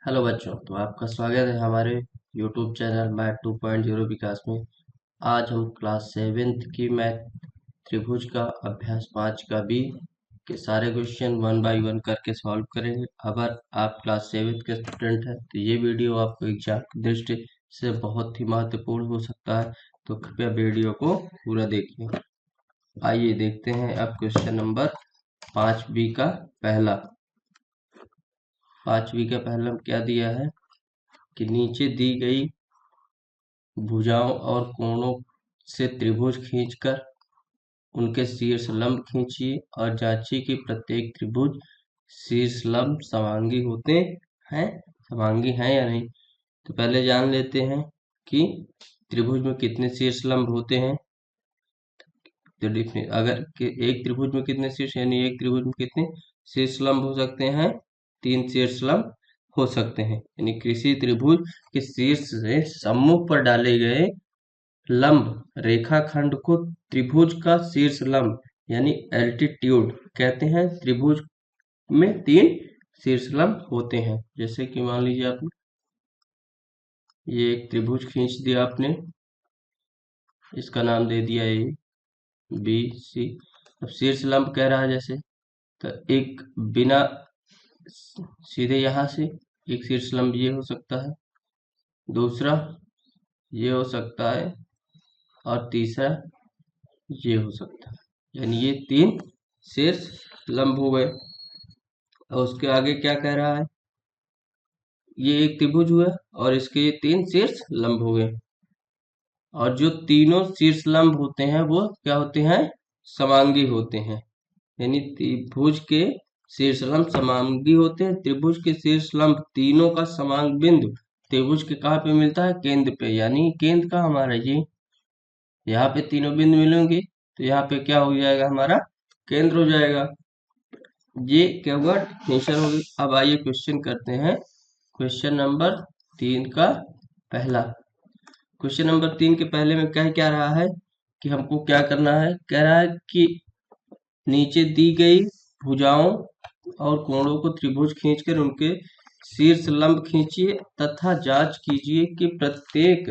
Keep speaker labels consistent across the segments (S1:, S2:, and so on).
S1: Hello बच्चों, तो आपका स्वागत है हमारे YouTube चैनल मैथ 2.0 विकास में। आज हम क्लास 7th की मैथ त्रिभुज का अभ्यास 5 का बी के सारे क्वेश्चन 1 बाय 1 करके सॉल्व करेंगे। अगर आप क्लास 7th के स्टूडेंट हैं तो ये वीडियो आपको एग्जाम की दृष्टि से बहुत ही महत्वपूर्ण हो सकता है, तो कृपया वीडियो को पूरा देखिए। आइए देखते हैं अब क्वेश्चन नंबर 5B का पहला। 5B का पहला क्या दिया है कि नीचे दी गई भुजाओं और कोणों से त्रिभुज खींचकर उनके शीर्ष लंब खींचिए और जांचिए कि प्रत्येक त्रिभुज शीर्ष लंब समांगी होते हैं, समांगी हैं या नहीं। तो पहले जान लेते हैं कि त्रिभुज में कितने शीर्ष लंब होते हैं। तो अगर एक त्रिभुज में कितने शीर्ष, यानी एक त्रिभुज में कितने शीर्ष लंब हो सकते हैं? 3 शीर्ष लंब हो सकते हैं। यानी किसी त्रिभुज के शीर्ष से सम्मुख पर डाले गए लंब रेखाखंड को त्रिभुज का शीर्ष लंब यानी एल्टीट्यूड कहते हैं। त्रिभुज में 3 शीर्ष लंब होते हैं। जैसे कि मान लीजिए आपने ये एक त्रिभुज खींच दिया, आपने इसका नाम दे दिया ए बी सी। अब शीर्ष लंब कह रहा है, जैसे तो एक बिना सीधे यहाँ से एक शीर्ष लंब ये हो सकता है, दूसरा ये हो सकता है और तीसरा ये हो सकता है। यानी ये 3 शीर्ष लंब हो गए। और उसके आगे क्या कह रहा है, ये एक त्रिभुज हुआ और इसके ये 3 शीर्ष लंब हो गए। और जो तीनों शीर्ष लंब होते हैं वो क्या होते हैं? समांगी होते हैं। यानी त्रिभुज के शीर्ष लंब समांगी होते हैं। त्रिभुज के शीर्ष लंब तीनों का समांग बिंदु त्रिभुज के कहाँ पे मिलता है? केंद्र पे। यानी केंद्र का हमारा ये यहाँ पे तीनों बिंदु मिलेंगे तो यहाँ पे क्या हो जाएगा? हमारा केंद्र हो जाएगा। ये क्या हुआ? डेफिनेशन हो गई। अब आइए क्वेश्चन करते हैं। क्वेश्चन नंबर 3 का पहला। क्वेश्चन नंबर 3 के पहले में कह क्या रहा है कि हमको क्या करना है? कह रहा है कि नीचे दी गई भुजाओं और कोणों को त्रिभुज खींचकर उनके शीर्ष लंब खींचिए तथा जांच कीजिए कि प्रत्येक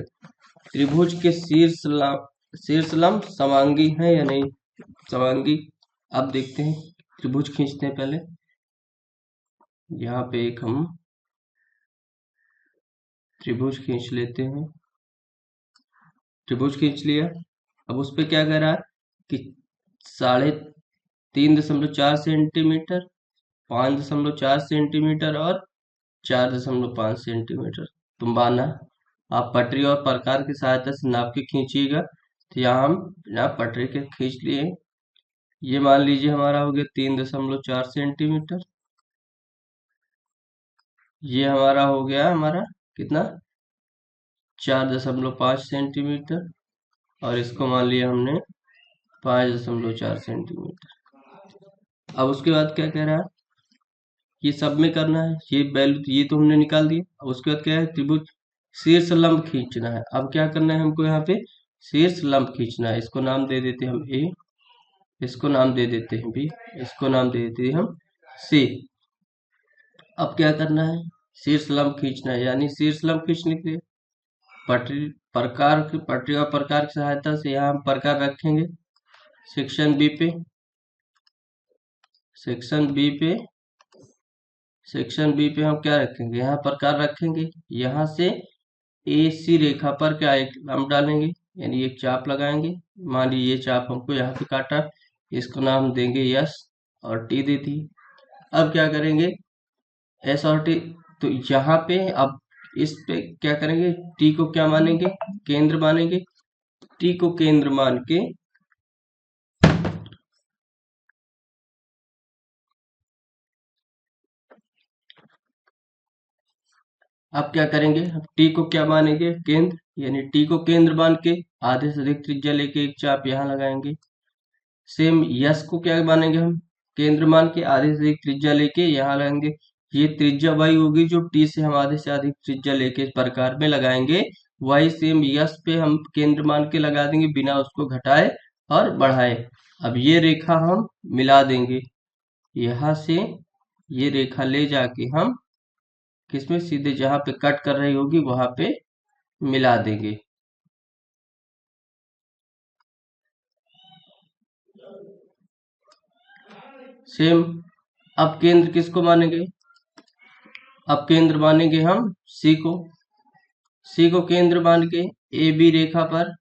S1: त्रिभुज के शीर्ष लंब समांगी है या नहीं, समांगी। अब देखते हैं, त्रिभुज खींचते हैं। पहले यहाँ पे एक हम त्रिभुज खींच लेते हैं। त्रिभुज खींच लिया। अब उस पे क्या कह रहा है कि 3.4 सेंटीमीटर, 5.4 सेंटीमीटर और 4.5 सेंटीमीटर तुम बाना। आप पटरी और प्रकार की सहायता से नाप के खींचिएगा। तो यहाँ हम बिना पटरी के खींच लिए। ये मान लीजिए हमारा हो गया 3.4 सेंटीमीटर। ये हमारा हो गया हमारा कितना? 4.5 सेंटीमीटर। और इसको मान लिया हमने 5.4 सेंटीमीटर। अब उसके बाद क्या कह रहा है? ये सब में करना है। ये वैल्यू ये तो हमने निकाल दिया। अब उसके बाद क्या है? त्रिभुज शीर्ष लंब खींचना है। अब क्या करना है हमको? यहाँ पे शीर्ष लंब खींचना है। इसको नाम दे देते हैं हम ए, इसको नाम दे देते हैं बी, इसको नाम दे देते हैं हम सी। अब क्या करना है? शीर्ष लंब खींचना है। यानी शीर्ष लंब खींचने के लिए पटरी और प्रकार की सहायता से यहाँ हम प्रकार रखेंगे। सेक्शन बी पे, सेक्शन बी पे, सेक्शन बी पे हम क्या रखेंगे? यहाँ प्रकार रखेंगे। यहाँ से ए सी रेखा पर क्या एक लंब डालेंगे, यानी एक चाप लगाएंगे। मान लीजिए ये चाप हमको यहाँ पे काटा, इसको नाम देंगे यस और टी दे दी। अब क्या करेंगे? एस और टी। तो यहाँ पे अब इस पे क्या करेंगे? टी को क्या मानेंगे? केंद्र मानेंगे। टी को केंद्र मान के अब क्या करेंगे? अब टी को क्या मानेंगे? केंद्र। यानी टी को केंद्र मान के आधे से अधिक त्रिज्या लेके एक चाप यहाँ लगाएंगे। सेम यस को क्या मानेंगे हम? केंद्र मान के आधे से अधिक त्रिज्या लेके यहाँ लगाएंगे। ये त्रिज्या वही होगी जो टी से हम आधे से अधिक त्रिज्या लेके इस प्रकार में लगाएंगे। वही सेम यस पे हम केंद्र मान के लगा देंगे बिना उसको घटाए और बढ़ाए। अब ये रेखा हम मिला देंगे। यहाँ से ये रेखा ले जाके हम किसमें, सीधे जहां पे कट कर रही होगी वहां पे मिला देंगे। सेम। अब केंद्र किसको मानेंगे, अब केंद्र मानेंगे हम सी को। सी को केंद्र मान के ए बी रेखा पर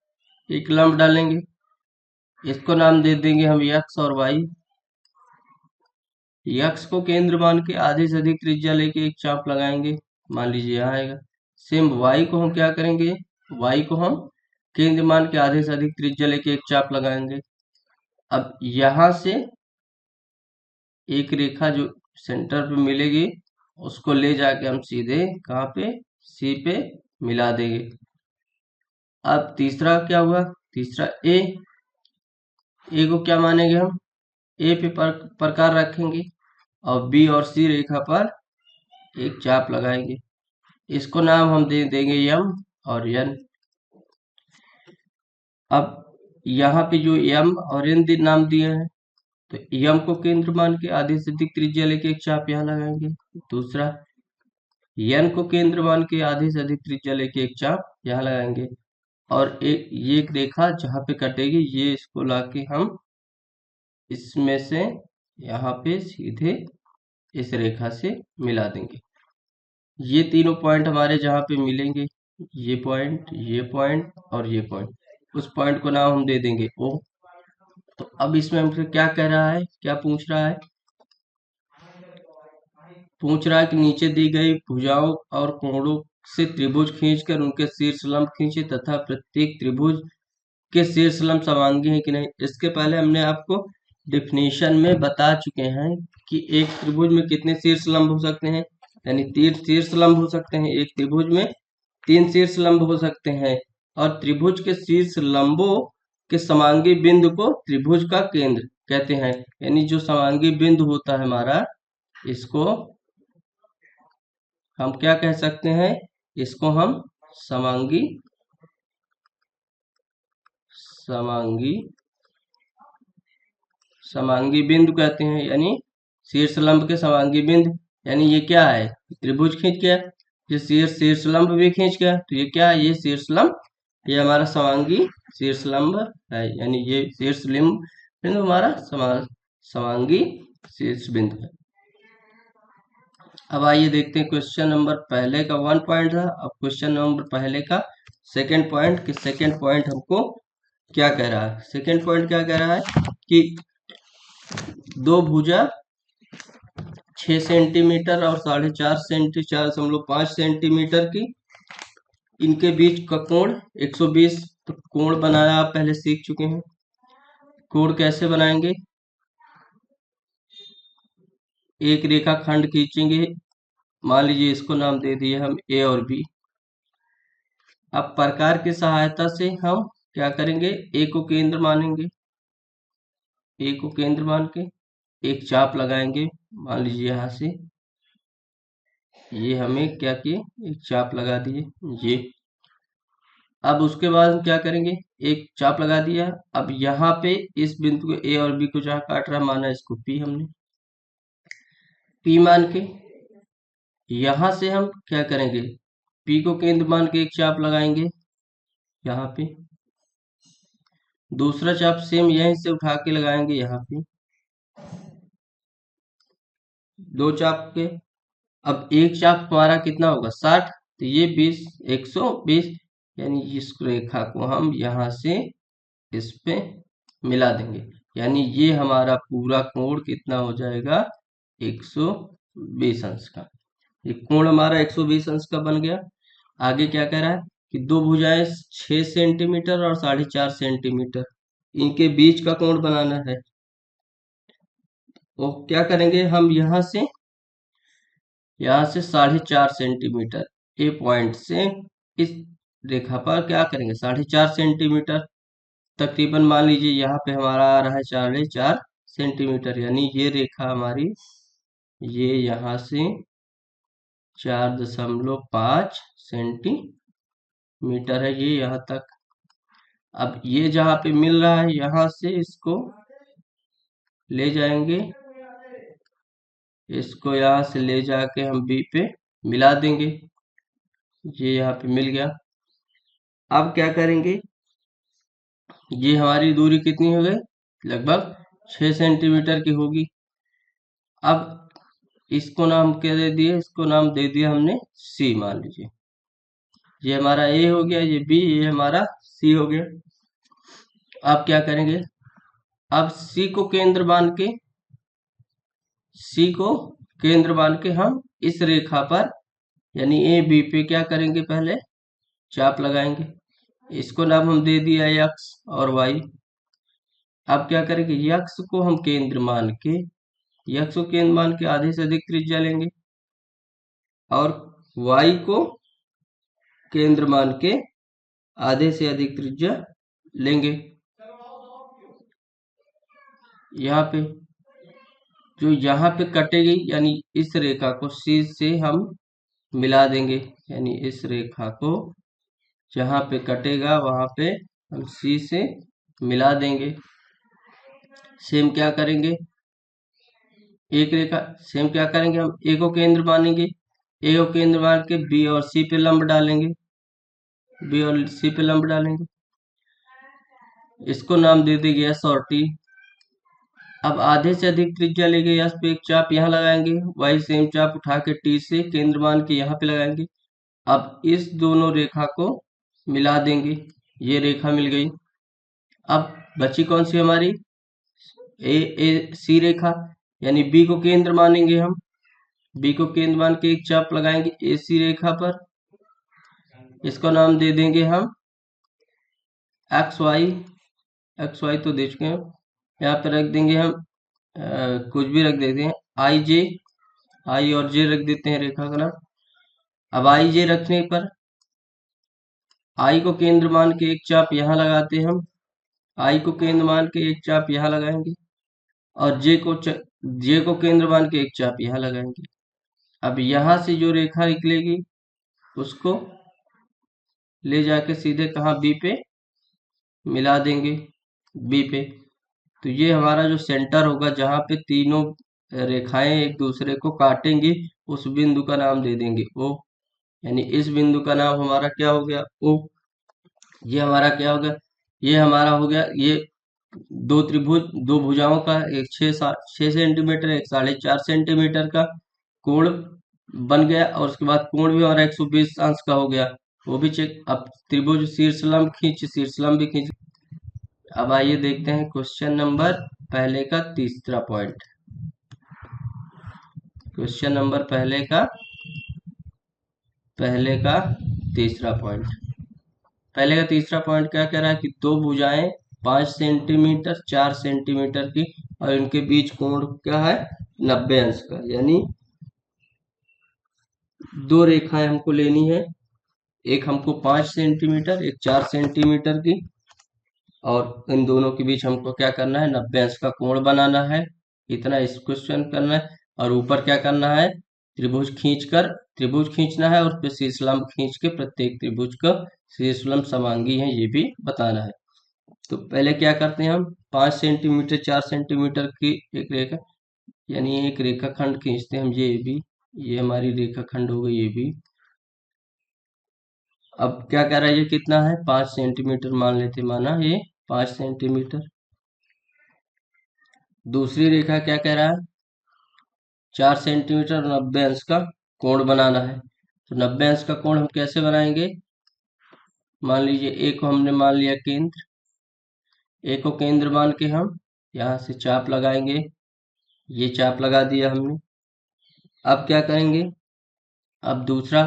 S1: एक लंब डालेंगे। इसको नाम दे देंगे हम यक्स और वाई। यक्स को केंद्र मान के आधे से अधिक त्रिज्या लेके एक चाप लगाएंगे, मान लीजिए यहाँ आएगा। सेम वाई को हम क्या करेंगे, वाई को हम केंद्र मान के आधे से अधिक त्रिज्या लेके एक चाप लगाएंगे। अब यहां से एक रेखा जो सेंटर पे मिलेगी उसको ले जाके हम सीधे कहाँ पे, सी पे मिला देंगे। अब तीसरा क्या हुआ, तीसरा ए को क्या मानेंगे हम, ए पे प्रकार रखेंगे और बी और सी रेखा पर एक चाप लगाएंगे। इसको नाम हम दे देंगे यम और एन। अब यहाँ पे जो यम और एन नाम दिए हैं, तो यम को केंद्र मान के आधे से अधिक त्रिज्या लेके एक चाप यहाँ लगाएंगे। दूसरा एन को केंद्र मान के आधे से अधिक त्रिज्या लेके एक चाप यहाँ लगाएंगे। और ये एक रेखा जहाँ पे कटेगी ये इसको लाके हम इसमें से यहाँ पे सीधे इस रेखा से मिला देंगे। ये तीनों पॉइंट हमारे जहाँ पे मिलेंगे, ये पॉइंट और ये पॉइंट, उस पॉइंट को नाम हम दे देंगे ओ। तो अब इसमें हमसे क्या कह रहा है, क्या पूछ रहा है, पूछ रहा है कि नीचे दी गई भुजाओं और कोणों से त्रिभुज खींचकर उनके शीर्ष लंब खींचे तथा प्रत्येक त्रिभुज के शीर्ष लंब समांगी है कि नहीं। इसके पहले हमने आपको डिफिनीशन में बता चुके हैं कि एक त्रिभुज में कितने शीर्ष लंब हो सकते हैं, यानी 3 शीर्ष लंब हो सकते हैं। एक त्रिभुज में 3 शीर्ष लंब हो सकते हैं और त्रिभुज के शीर्ष लंबों के समांगी बिंदु को त्रिभुज का केंद्र कहते हैं। यानी जो समांगी बिंदु होता है हमारा, इसको हम क्या कह सकते हैं, इसको हम समांगी समांगी समांगी बिंदु कहते हैं, यानी शीर्ष लंब के समांगी बिंदु। यानी ये क्या है, त्रिभुज खींच गया, ये शीर्ष लंब भी खींच गया, तो ये क्या है, ये शीर्ष लंब, ये हमारा समांगी शीर्ष लंब है। यानी ये शीर्ष लिंब बिंदु हमारा समांगी शीर्ष बिंदु है। अब आइए देखते हैं क्वेश्चन नंबर पहले का 1 पॉइंट था, अब क्वेश्चन नंबर पहले का सेकंड पॉइंट, कि सेकंड पॉइंट हमको क्या कह रहा है। सेकंड पॉइंट क्या कह रहा है कि दो भुजा 6 सेंटीमीटर और 4.5 सेंटीमीटर की, इनके बीच का कोण 120। तो कोण बनाना आप पहले सीख चुके हैं। कोण कैसे बनाएंगे, एक रेखा खंड खींचेंगे, मान लीजिए इसको नाम दे दिए हम ए और बी। अब प्रकार की सहायता से हम क्या करेंगे, ए को केंद्र मानेंगे, ए को केंद्र मान के एक चाप लगाएंगे, मान लीजिए यहाँ से ये हमें क्या किए, एक चाप लगा दिए ये। अब उसके बाद हम क्या करेंगे, एक चाप लगा दिया। अब यहाँ पे इस बिंदु को ए और बी को जहाँ काट रहा माना इसको पी, हमने पी मान के यहाँ से हम क्या करेंगे, पी को केंद्र मान के एक चाप लगाएंगे यहाँ पे। दूसरा चाप सेम यहीं से उठा के लगाएंगे यहाँ पे, दो चाप के। अब एक चाप हमारा कितना होगा 60, तो ये 20, 120, यानी इस रेखा को हम यहाँ से इस पे मिला देंगे। यानी ये हमारा पूरा कोण कितना हो जाएगा, 120 अंश का। ये कोण हमारा 120 अंश का बन गया। आगे क्या कह रहा है कि दो भुजाएं 6 सेंटीमीटर और 4.5 सेंटीमीटर, इनके बीच का कोण बनाना है। तो क्या करेंगे हम, यहाँ से 4.5 सेंटीमीटर ए पॉइंट से इस रेखा पर क्या करेंगे, 4.5 सेंटीमीटर तकरीबन, मान लीजिए यहाँ पे हमारा आ रहा है 4.5 सेंटीमीटर। यानी ये रेखा हमारी, ये यहाँ से 4.5 सेंटीमीटर है, ये यहाँ तक। अब ये जहाँ पे मिल रहा है यहाँ से इसको ले जाएंगे, इसको यहाँ से ले जाके हम बी पे मिला देंगे। ये यहाँ पे मिल गया। अब क्या करेंगे, ये हमारी दूरी कितनी हो गई, लगभग 6 सेंटीमीटर की होगी। अब इसको नाम क्या दे दिए, इसको नाम दे दिया हमने सी, मान लीजिए। ये हमारा ए हो गया, ये बी, ये हमारा सी हो गया। अब क्या करेंगे, अब सी को केंद्र मान के, सी को केंद्र मान के हम इस रेखा पर यानी ए बी पे क्या करेंगे, पहले चाप लगाएंगे। इसको नाम हम दे दिया एक्स और वाई। अब क्या करेंगे, यक्स को हम केंद्र मान के, यक्स को केंद्र मान के आधे से अधिक त्रिज्या लेंगे और वाई को केंद्र मान के आधे से अधिक त्रिज्या लेंगे। यहाँ पे जो यहाँ पे कटेगी यानी इस रेखा को सी से हम मिला देंगे, यानी इस रेखा को जहाँ पे कटेगा वहां पे हम सी से मिला देंगे। सेम क्या करेंगे, एक रेखा सेम क्या करेंगे, हम ए को केंद्र मानेंगे, ए को केंद्र मान के बी और सी पे लंब डालेंगे, बी और सी पे लंब डालेंगे। इसको नाम दे देंगे एस और टी। अब आधे से अधिक त्रिज्या लेंगे, एस पे एक चाप यहाँ लगाएंगे, वाई सेम चाप उठा के टी से केंद्र मान के यहाँ पे लगाएंगे। अब इस दोनों रेखा को मिला देंगे, ये रेखा मिल गई। अब बची कौन सी हमारी, ए सी रेखा, यानी बी को केंद्र मानेंगे हम, बी को केंद्र मान के एक चाप लगाएंगे ए सी रेखा पर। इसको नाम दे देंगे हम एक्स वाई, एक्स वाई तो दे चुके हैं, यहाँ पे रख देंगे हम कुछ भी रख देते हैं, आई जे, आई और जे रख देते हैं रेखा का नाम। अब आई जे रखने पर आई को केंद्र मान के एक चाप यहाँ लगाते हैं हम, आई को केंद्र मान के एक चाप यहाँ लगाएंगे और जे को केंद्र मान के एक चाप यहाँ लगाएंगे। अब यहाँ से जो रेखा निकलेगी उसको ले जाके सीधे कहाँ, बी पे मिला देंगे, बी पे। तो ये हमारा जो सेंटर होगा जहाँ पे तीनों रेखाएं एक दूसरे को काटेंगी, उस बिंदु का नाम दे देंगे ओ, यानी इस बिंदु का नाम हमारा क्या हो गया, ओ। ये हमारा क्या हो गया, ये हमारा हो गया, ये दो त्रिभुज, दो भुजाओं का एक 6 सेंटीमीटर, एक 4.5 सेंटीमीटर का कोण बन गया और उसके बाद कोण भी हमारा 120 अंश का हो गया, वो भी चेक। अब त्रिभुज शीर्षलंब खींच, शीर्षलंब भी खींच। अब आइए देखते हैं क्वेश्चन नंबर पहले का तीसरा पॉइंट। क्वेश्चन नंबर पहले का तीसरा पॉइंट। पहले का तीसरा पॉइंट क्या कह रहा है कि दो भुजाएं 5 सेंटीमीटर 4 सेंटीमीटर की और इनके बीच कोण क्या है, 90 अंश का, यानी दो रेखाएं हमको लेनी है, एक हमको 5 सेंटीमीटर, एक 4 सेंटीमीटर की, और इन दोनों के बीच हमको क्या करना है, 90 अंश का कोण बनाना है। इतना इस क्वेश्चन करना है और ऊपर क्या करना है, त्रिभुज खींचना है और उस पर शीर्षलंब खींच के प्रत्येक त्रिभुज का शीर्षलंब समांगी है ये भी बताना है। तो पहले क्या करते हैं हम, 5 सेंटीमीटर 4 सेंटीमीटर की एक रेखा यानी एक रेखाखंड खींचते हैं हम, ये भी, ये हमारी रेखाखंड हो गई ये भी। अब क्या कह रहा है, ये कितना है, 5 सेंटीमीटर मान लेते, माना ये 5 सेंटीमीटर। दूसरी रेखा क्या कह रहा है, 4 सेंटीमीटर 90 अंश का कोण बनाना है। तो 90 अंश का कोण हम कैसे बनाएंगे, मान लीजिए ए को हमने मान लिया केंद्र, ए को केंद्र मान के हम यहाँ से चाप लगाएंगे, ये चाप लगा दिया हमने। अब क्या करेंगे, अब दूसरा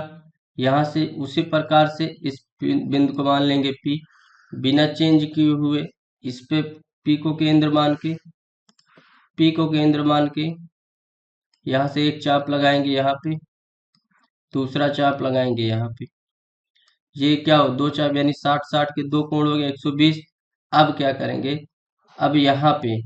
S1: यहाँ से उसी प्रकार से इस बिंदु को मान लेंगे पी, बिना चेंज किए हुए इस पे पी को केंद्र मान के यहाँ से एक चाप लगाएंगे यहाँ पे, दूसरा चाप लगाएंगे यहाँ पे। ये क्या हो, दो चाप यानी 60-60 के दो कोण हो गए 120। अब क्या करेंगे, अब यहाँ पे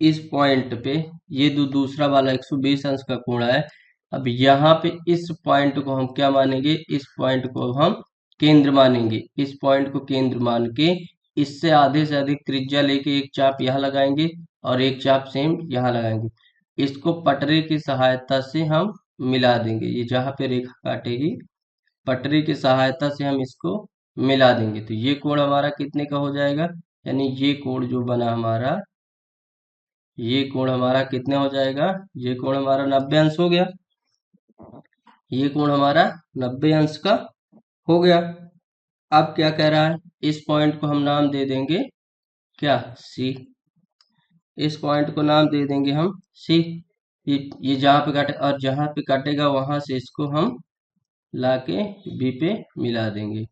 S1: इस पॉइंट पे ये दूसरा वाला 120 अंश का कोण है। अब यहाँ पे इस पॉइंट को हम क्या मानेंगे, इस पॉइंट को हम केंद्र मानेंगे, इस पॉइंट को केंद्र मान के इससे आधे से अधिक त्रिज्या लेके एक चाप यहाँ लगाएंगे और एक चाप सेम यहाँ लगाएंगे। इसको पटरे की सहायता से हम मिला देंगे। ये जहाँ पे रेखा काटेगी पटरी की सहायता से हम इसको मिला देंगे। तो ये कोण हमारा कितने का हो जाएगा, यानी ये कोण जो बना हमारा, ये कोण हमारा कितने हो जाएगा, ये कोण हमारा 90 अंश हो गया। ये कोण हमारा 90 अंश का हो गया। अब क्या कह रहा है, इस पॉइंट को हम नाम दे देंगे क्या, सी। इस पॉइंट को नाम दे देंगे हम सी। ये जहाँ पे काटे और जहाँ पे काटेगा वहां से इसको हम लाके बी पे मिला देंगे,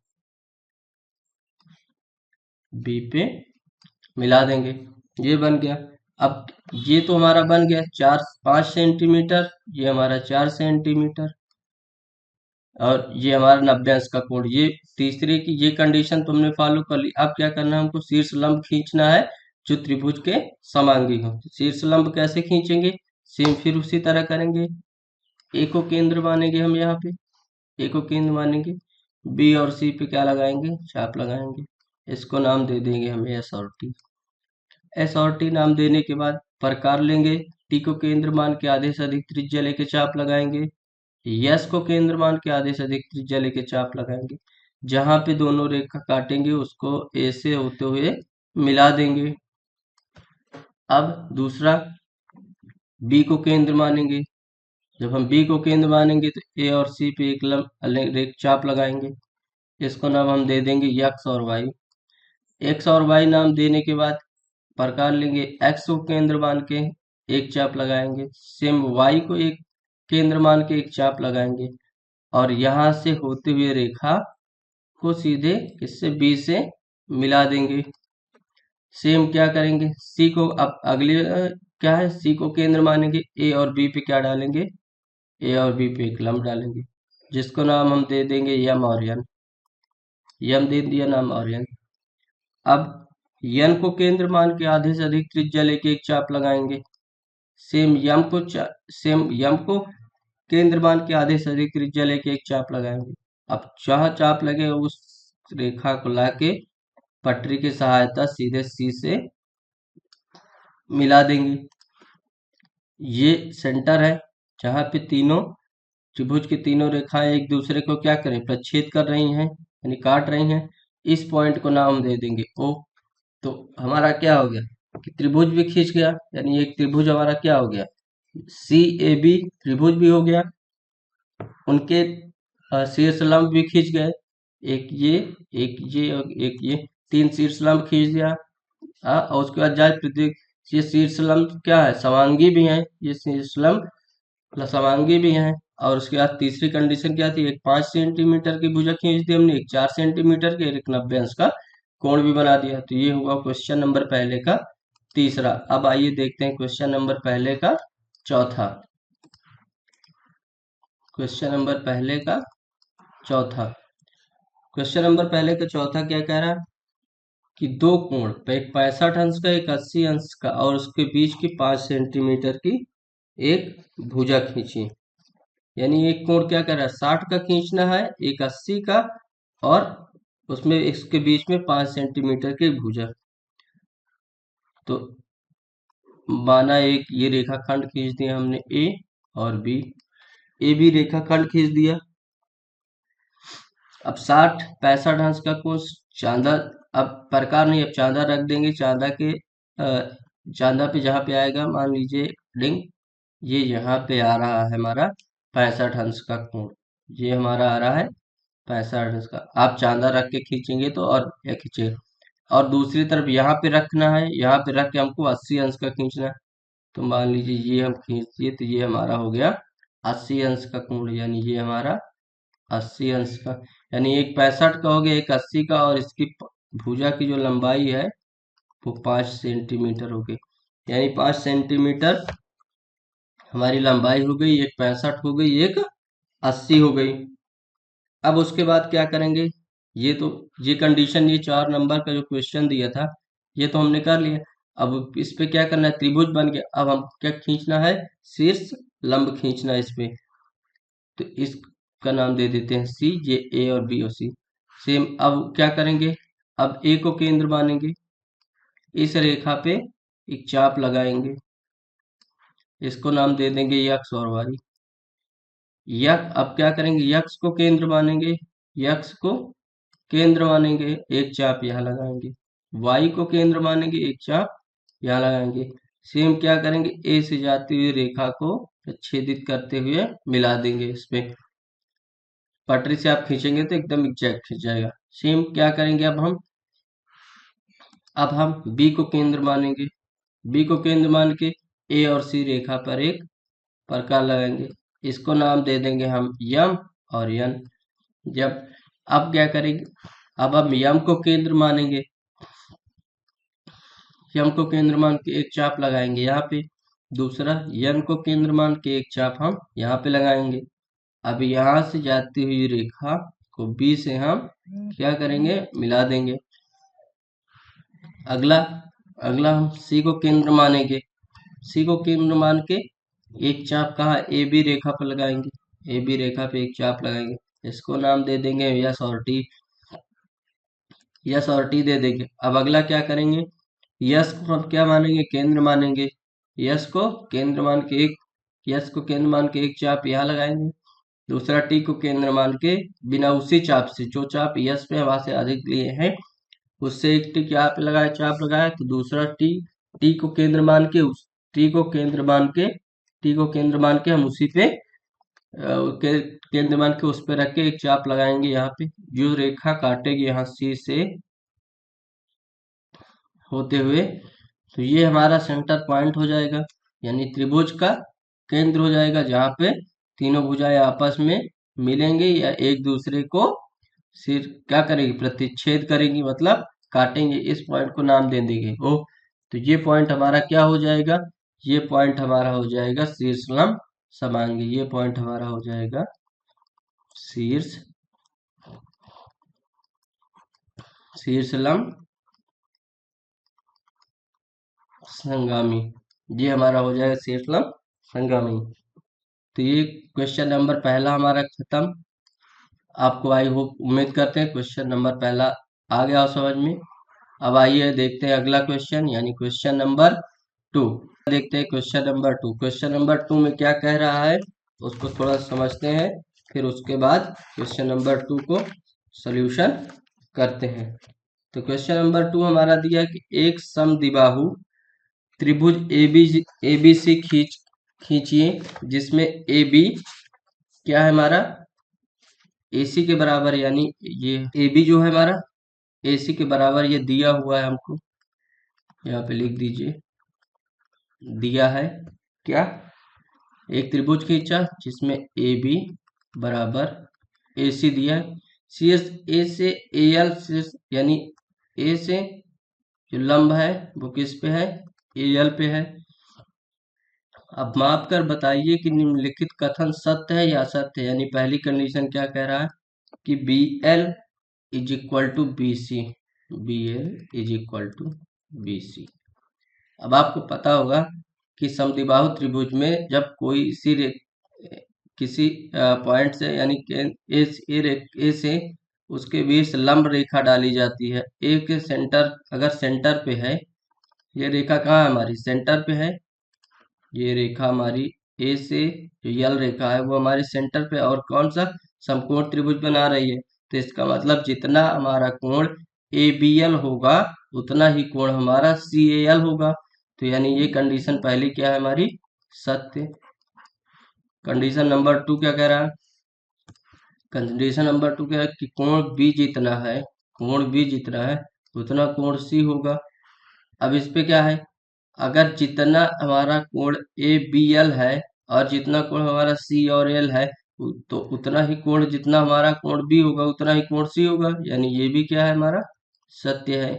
S1: बी पे मिला देंगे। ये बन गया। अब ये तो हमारा बन गया 5 सेंटीमीटर, ये हमारा 4 सेंटीमीटर, और ये हमारा 90 अंश का कोण। ये तीसरे की ये कंडीशन तुमने फॉलो कर ली। अब क्या करना है, हमको शीर्ष लंब खींचना है जो त्रिभुज के समांगी हो। शीर्ष लंब कैसे खींचेंगे, सेम फिर उसी तरह करेंगे। ए को केंद्र मानेंगे हम यहाँ पे, ए को केंद्र मानेंगे, बी और सी पे क्या लगाएंगे, चाप लगाएंगे। इसको नाम दे देंगे हम एस और टी। एस और टी नाम देने के बाद प्रकार लेंगे, टी को केंद्र मान के आधे से अधिक त्रिज्या लेके चाप लगाएंगे, यस को केंद्र मान के आधे से अधिक त्रिज्या लेके चाप लगाएंगे। जहां पे दोनों रेखा काटेंगे उसको ए से होते हुए मिला देंगे। अब दूसरा, बी को केंद्र मानेंगे। जब हम बी को केंद्र मानेंगे तो ए और सी पे एक चाप लगाएंगे। इसको नाम हम दे देंगे एक्स और वाई। एक्स और वाई नाम देने के बाद प्रकार लेंगे, एक्स को केंद्र मान के एक चाप लगाएंगे, सेम वाई को एक केंद्र मान के एक चाप लगाएंगे, और यहां से होते हुए रेखा को सीधे इससे बी से मिला देंगे। सेम क्या करेंगे, सी को अब अगले क्या है, सी को केंद्र मानेंगे, ए और बी पे क्या डालेंगे, ए और बी पे एक लंब डालेंगे, जिसको नाम हम दे देंगे यम और एन। यम दे दिया नाम और एन। अब यन को केंद्र मान के आधे से अधिक त्रिज्या लेके एक चाप लगाएंगे। सेम यम को केंद्र मान के आधे से अधिक त्रिज्या लेके एक चाप लगाएंगे। अब जहाँ चाप लगे उस रेखा को लाके पटरी की सहायता सीधे सी से मिला देंगे। ये सेंटर है जहाँ पे तीनों त्रिभुज की तीनों रेखाएं एक दूसरे को क्या करें, प्रच्छेद कर रही हैं, यानी काट रही हैं। इस पॉइंट को नाम दे देंगे ओ। तो हमारा क्या हो गया कि त्रिभुज भी खींच गया, यानी एक त्रिभुज हमारा क्या हो गया, सी ए बी त्रिभुज भी हो गया। उनके शीर्ष लंब भी खींच गए, एक ये और एक ये, तीन शीर्ष लंब खींच दिया। और उसके बाद जाए प्रत्येक, ये शीर्ष लंब क्या है, समांगी भी है, ये शीर्ष लंब समांगी भी है। और उसके बाद तीसरी कंडीशन क्या थी, एक 5 सेंटीमीटर की भुजा खींच दी हमने, एक 4 सेंटीमीटर के, एक 90 अंश का कोण भी बना दिया। तो ये हुआ क्वेश्चन नंबर पहले का तीसरा। अब आइए देखते हैं क्वेश्चन नंबर पहले का चौथा। क्वेश्चन नंबर पहले का चौथा, क्वेश्चन नंबर पहले का चौथा क्या कह रहा है कि दो कोण, एक 65 अंश का, एक 80 अंश का, और उसके बीच की 5 सेंटीमीटर की एक भुजा खींची। यानी एक कोण क्या कर रहा है, 60 का खींचना है, एक 80 का, और उसमें इसके बीच में 5 सेंटीमीटर की भुजा। तो माना एक ये रेखाखंड खींच दिया हमने ए और बी, ए बी रेखाखंड खींच दिया। अब 60 65 अंश का कोण चांदा, अब प्रकार नहीं, अब चांदा रख देंगे। चांदा पे जहाँ पे आएगा, मान लीजिए डिंग, ये यहाँ पे आ रहा है हमारा 65 अंश का कोण, ये हमारा आ रहा है 65 अंश का। आप चांदा रख के खींचेंगे तो और क्या खींचे, और दूसरी तरफ यहाँ पे रखना है, यहाँ पे रख के हमको 80 अंश का खींचना है। तो मान लीजिए ये हम खींच दिए, तो ये हमारा हो गया 80 अंश का कोण, यानी ये हमारा 80 अंश का, यानी एक 65 का हो गया, एक 80 का, और इसकी भुजा की जो लंबाई है वो 5 सेंटीमीटर हो गई। यानी 5 सेंटीमीटर हमारी लंबाई हो गई, एक 65 हो गई, एक 80 हो गई। अब उसके बाद क्या करेंगे, ये तो ये कंडीशन, ये 4 नंबर का जो क्वेश्चन दिया था ये तो हमने कर लिया। अब इस पे क्या करना है, त्रिभुज बन गया। अब हम क्या खींचना है, शीर्ष लंब खींचना है इस पे। तो इसका नाम दे देते हैं सी, ये ए और बी और सी। सेम अब क्या करेंगे, अब ए को केंद्र मानेंगे, इस रेखा पे एक चाप लगाएंगे, इसको नाम दे देंगे एक्स और वाई। अब क्या करेंगे, यक्स को केंद्र मानेंगे, यक्स को केंद्र मानेंगे, एक चाप यहाँ लगाएंगे। वाई को केंद्र मानेंगे, एक चाप यहाँ लगाएंगे। सेम क्या करेंगे, ए से जाती हुई रेखा को छेदित करते हुए मिला देंगे इसमें। पटरी से आप खींचेंगे तो एकदम एग्जैक्ट खींच जाएगा। सेम क्या करेंगे अब हम बी को केंद्र मानेंगे। बी को केंद्र मान के ए और सी रेखा पर एक प्रकार लगाएंगे। इसको नाम दे देंगे हम यम और यन। जब अब क्या करेंगे, अब हम यम को केंद्र मानेंगे। यम को केंद्र मान के एक चाप लगाएंगे यहाँ पे। दूसरा यन को केंद्र मान के एक चाप हम यहाँ पे लगाएंगे। अब यहाँ से जाती हुई रेखा को बी से हम क्या करेंगे, मिला देंगे। अगला अगला हम सी को केंद्र मानेंगे। सी को केंद्र मान के एक चाप कहाँ, ए बी रेखा पर लगाएंगे। ए बी रेखा पे एक चाप लगाएंगे। इसको नाम दे देंगे यस और टी। यस और टी दे देंगे। अब अगला क्या करेंगे, यस को हम क्या मानेंगे, केंद्र मानेंगे। यस को केंद्र मान के एक चाप यहाँ लगाएंगे। दूसरा टी को केंद्र मान के बिना उसी चाप से, जो चाप यस पे वहां से अधिक लिए हैं, उससे एक टी यहाँ पे लगाया, चाप लगाया, तो दूसरा टी को केंद्र मान के उस टी को केंद्र मान के हम उसी पे केंद्र मान के उस पे रख के एक चाप लगाएंगे यहाँ पे। जो रेखा काटेगी यहाँ सी से होते हुए, तो ये हमारा सेंटर पॉइंट हो जाएगा, यानी त्रिभुज का केंद्र हो जाएगा, जहाँ पे तीनों भुजाएं आपस में मिलेंगे या एक दूसरे को सिर क्या करेगी, प्रतिच्छेद करेंगी, मतलब काटेंगे। इस पॉइंट को नाम दे देंगे ओ। तो ये पॉइंट हमारा क्या हो जाएगा, ये पॉइंट हमारा हो जाएगा शीर्ष लंब समांगी। ये पॉइंट हमारा हो जाएगा शीर्ष लंब संगामी। ये हमारा हो जाएगा शीर्ष लंब संगामी। तो ये क्वेश्चन नंबर पहला हमारा खत्म। आपको आई होप, उम्मीद करते हैं क्वेश्चन नंबर पहला आ गया हो समझ में। अब आइए देखते हैं अगला क्वेश्चन, यानी क्वेश्चन नंबर 2। देखते हैं क्वेश्चन नंबर 2। क्वेश्चन नंबर 2 में क्या कह रहा है उसको थोड़ा समझते हैं, फिर उसके बाद क्वेश्चन नंबर 2 को सॉल्यूशन करते हैं। तो क्वेश्चन नंबर 2 हमारा दिया कि एक समद्विबाहु त्रिभुज एबीसी खींचिए, जिसमें ए बी क्या है हमारा, AC के बराबर, यानी ये AB जो है हमारा AC के बराबर ये दिया हुआ है हमको, यहाँ पे लिख दीजिए, दिया है क्या, एक त्रिभुज खींचा जिसमें AB बराबर AC दिया है। A से AL से, यानी A से जो लंब है वो किस पे है, AL पे है। अब माप कर बताइए कि निम्नलिखित कथन सत्य है या असत्य है। यानी पहली कंडीशन क्या कह रहा है कि BL is equal to BC, BL is equal to BC। अब आपको पता होगा कि समद्विबाहु त्रिभुज में जब कोई किसी पॉइंट से, यानी ए से उसके बीच लंब रेखा डाली जाती है। ए के सेंटर, अगर सेंटर पे है, ये रेखा कहाँ है हमारी, सेंटर पे है। ये रेखा हमारी ए से जो यल रेखा है वो हमारे सेंटर पे, और कौन सा, समकोण त्रिभुज बना रही है। तो इसका मतलब जितना हमारा कोण ABL होगा उतना ही कोण हमारा CAL होगा। तो यानी ये कंडीशन पहली क्या है हमारी, सत्य। कंडीशन नंबर 2 क्या कह रहा है, कंडीशन नंबर 2 कह रहा है कि कोण B जितना है उतना कोण C होगा। अब इस पे क्या है, अगर जितना हमारा कोण ABL है और जितना कोण हमारा C और L है, तो उतना ही कोण, जितना हमारा कोण B होगा उतना ही कोण C होगा, यानी ये भी क्या है हमारा सत्य है।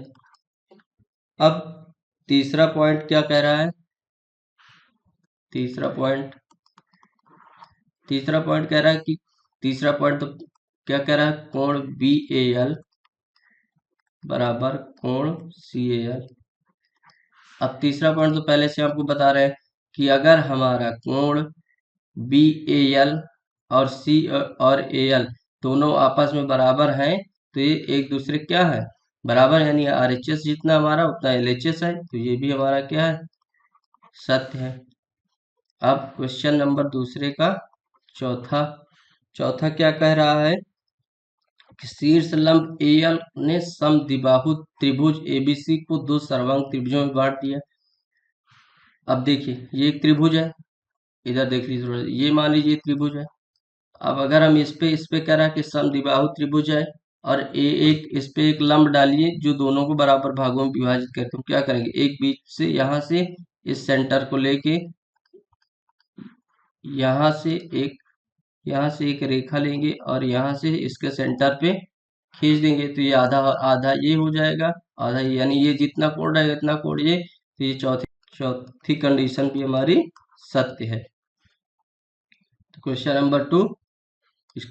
S1: अब तीसरा पॉइंट क्या कह रहा है, तीसरा पॉइंट कह रहा है कि तीसरा पॉइंट तो क्या कह रहा है, कोण BAL बराबर कोण CAL। अब तीसरा पॉइंट तो पहले से आपको बता रहे हैं कि अगर हमारा कोण BAL और C और AL दोनों आपस में बराबर हैं, तो ये एक दूसरे क्या है, बराबर, यानी RHS जितना हमारा उतना LHS है। तो ये भी हमारा क्या है, सत्य है। अब क्वेश्चन नंबर दूसरे का चौथा चौथा क्या कह रहा है कि शीर्ष लंब एल ने समद्विबाहु त्रिभुज एबीसी को दो सर्वांग त्रिभुजों में बांट दिया। अब देखिए ये एक त्रिभुज है, इधर देख लीजिए थोड़ा, ये मान लीजिए त्रिभुज है। अब अगर हम इस पे कह रहा है कि समद्विबाहु त्रिभुज है और इस पे एक लंब डालिए जो दोनों को बराबर भागों में विभाजित करते हैं। क्या करेंगे, एक बीच से यहाँ से इस सेंटर को लेके यहाँ से एक रेखा लेंगे और यहाँ से इसके सेंटर पे खींच देंगे, तो ये आधा आधा ये हो जाएगा, आधा ये, यानी ये जितना कोण रहेगा इतना कोण ये, तो ये चौथी कंडीशन भी हमारी सत्य है। तो क्वेश्चन नंबर 2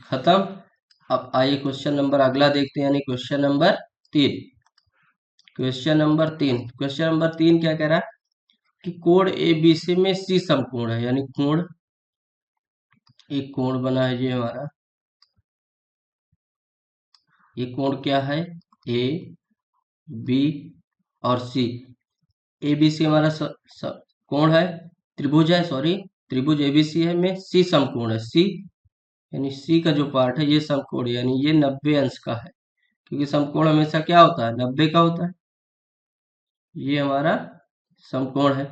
S1: खत्म। अब आइए क्वेश्चन नंबर अगला देखते हैं, यानी क्वेश्चन नंबर 3। क्वेश्चन नंबर 3 क्या कह रहा है कि कोण एबीसी में सी समकोण है, यानी कोण, एक कोण बना है ये हमारा, ये कोण क्या है, ए बी और सी। ए बी सी हमारा कोण है, त्रिभुज है, सॉरी त्रिभुज एबीसी है में सी समकोण है, सी यानी सी का जो पार्ट है ये समकोण है, यानी ये 90 अंश का है, क्योंकि समकोण हमेशा क्या होता है, 90 का होता है। ये हमारा समकोण है।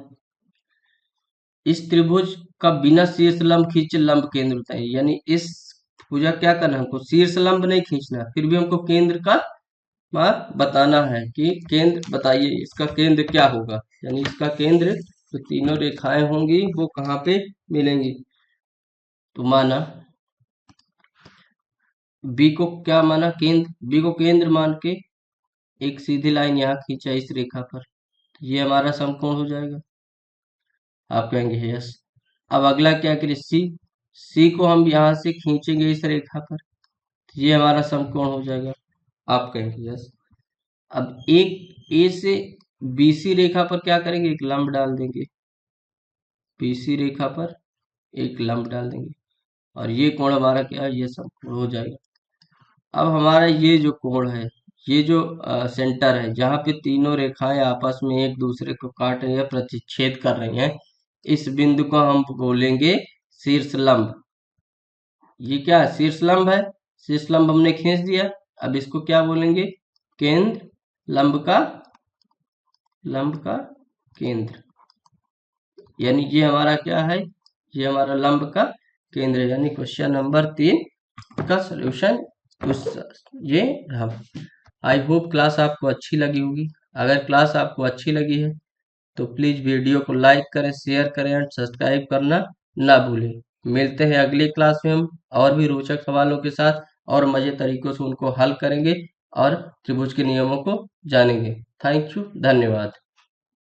S1: इस त्रिभुज का बिना शीर्ष लंब खींचे लंब केंद्र बताइए, यानी इस भुजा क्या करना है हमको, शीर्ष लंब नहीं खींचना, फिर भी हमको केंद्र का मान बताना है कि केंद्र बताइए इसका केंद्र क्या होगा, यानी इसका केंद्र जो तीनों रेखाएं होंगी वो कहाँ पे मिलेंगी। तो माना बी को क्या माना, केंद्र, बी को केंद्र मान के एक सीधी लाइन यहाँ खींचा इस रेखा पर, ये हमारा समकोण हो जाएगा। आप कहेंगे यस। अब अगला क्या करें, सी, सी को हम यहाँ से खींचेंगे इस रेखा पर, ये हमारा समकोण हो जाएगा। आप कहेंगे यस। अब एक ए से बीसी रेखा पर क्या करेंगे, एक लंब डाल देंगे, बीसी रेखा पर एक लंब डाल देंगे और ये कोण हमारा क्या है, ये समकोण हो जाएगा। अब हमारा ये जो कोण है, ये जो सेंटर है जहाँ पे तीनों रेखाएं आपस में एक दूसरे को काट रही है, प्रतिच्छेद कर रही हैं, इस बिंदु को हम बोलेंगे शीर्ष लंब। ये क्या है, शीर्ष लंब है, शीर्ष लंब हमने खींच दिया। अब इसको क्या बोलेंगे, केंद्र लंब का केंद्र, यानी ये हमारा क्या है, ये हमारा लंब का केंद्र है। यानी क्वेश्चन नंबर 3 का सलूशन ये रहा। आई होप क्लास आपको अच्छी लगी होगी। अगर क्लास आपको अच्छी लगी है तो प्लीज वीडियो को लाइक करें, शेयर करें और सब्सक्राइब करना ना भूलें। मिलते हैं अगली क्लास में हम और भी रोचक सवालों के साथ और मजे तरीकों से उनको हल करेंगे और त्रिभुज के नियमों को जानेंगे। थैंक यू, धन्यवाद।